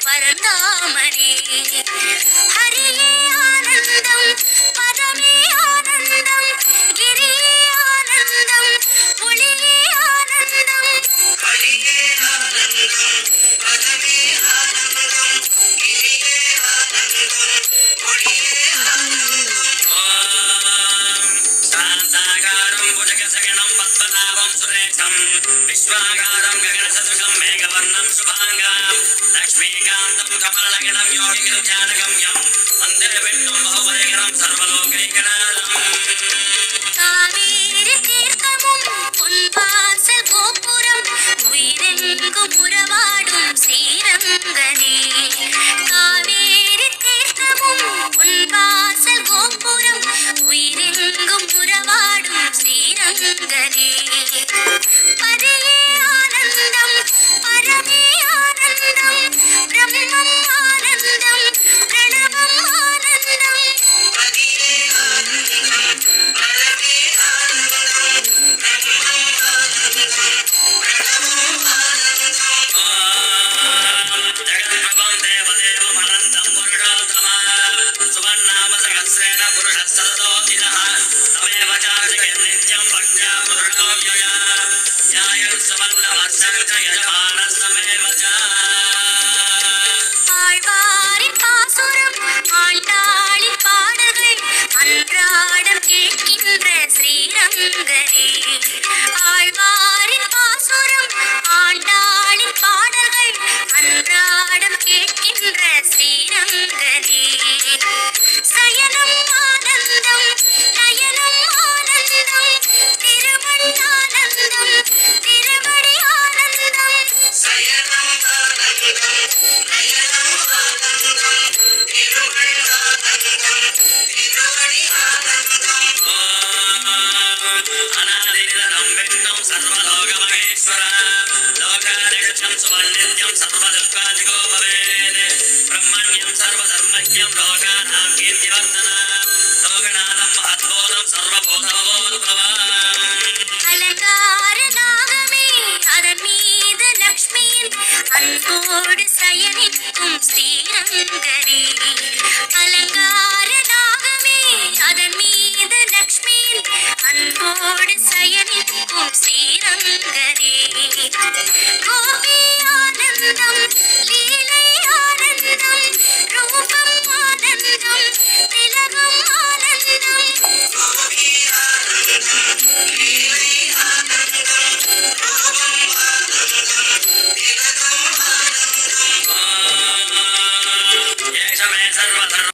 பரந்தாமனே ஹரியே ஆனந்தம் பரமே ஆனந்தம் கிரியே ஆனந்தம் ஒளியே ஆனந்தம் ஹரியே ஆனந்தம் பரமே ஆனந்தம் கிரியே ஆனந்தம் ஒளியே ஆனந்தம் சாந்தாகாரம் புஜகசகணம் பத்மநாபம் சுரேஷம் விஸ்வாகாரம் ககனசதுகம் மேகவர்ணம் சுபாங்கம் லக்ஷ்மீகாந்தம் கமலநகனம் யோகிகிரம் ஞானகம்யம் வந்தே விஷ்ணும் பகுவரைகரம் சர்வலோகைகநாதம் காவேரி தீர்த்தமும் பொன்வாசல் கோபுரம் உயிரெங்கும் உறவாடும் ஸ்ரீரங்கனே காவேரி தீர்த்தமும் பொன்வாசல் கோபுரம் உயிரெங்கும் உறவாடும் ஸ்ரீரங்கனே பரியே ஆனந்தம் பரமே ஆனந்தம் பிரம்மம் ஆனந்தம் பிரணவம் ஆனந்தம் பரியே ஆனந்தம் பரமே ஆனந்தம் பிரம்மம் ஆனந்தம் பிரணவம் ஆனந்தம் ஜகத்பிரபம் தேவதேவம் அனந்தம் புருஷோத்தமா சுவர்ணாம சகஸ்ரேண புருஷः சததோதினः தமேவ சார்ஜகன் நித்யம் பக்த்யா புருஷோவ்யயா ஞாயம் சுவர்ணவத்சர்க யஜமானஸ்தமேவ ச ஆழ்வாரின் பாசுரம் ஆண்டாளின் பாடல்கள் அன்றாடம் கேட்கின்ற ஸ்ரீரங்கனே ஆழ்வாரின் பாசுரம் ஆண்டாளின் பாடல்கள் அன்றாடம் கேட்கின்ற ஸ்ரீரங்கனே சயனம் ஆனந்தம் நயனம் ஆனந்தம் திருமண் ஆனந்தம் திருவடி ஆனந்தம் சயனம் ஆனந்தம் நயனம் ஆனந்தம் திருமண் ஆனந்தம் திருவடி ஆனந்தம் அநாதிநிதனம் விஷ்ணும் சர்வலோகமகேஸ்வர லோகாரக்ஷம் சுவர்ணித்யம் சர்வதுர்காதிகோ பவேத் பிரம்மண்யம் சர்வதர்மஜ்யம் லோகானாம் கீர்த்திவர்தனம் லோகநாதம் மகத்பூதம் சர்வபூதமவோத்பவம் அலங்கார நாகமே அதன் மீது லக்ஷ்மியின் அன்போடு சயனிக்கும் ஸ்ரீரங்கனே அலங்கார நாகமே அதன் மீது லக்ஷ்மியின் அன்போடு சயனிக்கும் ஸ்ரீரங்கனே கோபி ஆனந்தம் லீலை ஆனந்தம் ரூபம் ஆனந்தம் திலகம் ஆனந்தம் கோபி ஆனந்தம் லீலை ஆனந்தம் ரூபம் ஆனந்தம் திலகம் ஆனந்தம் ஏஷ மே சர்வதர்ம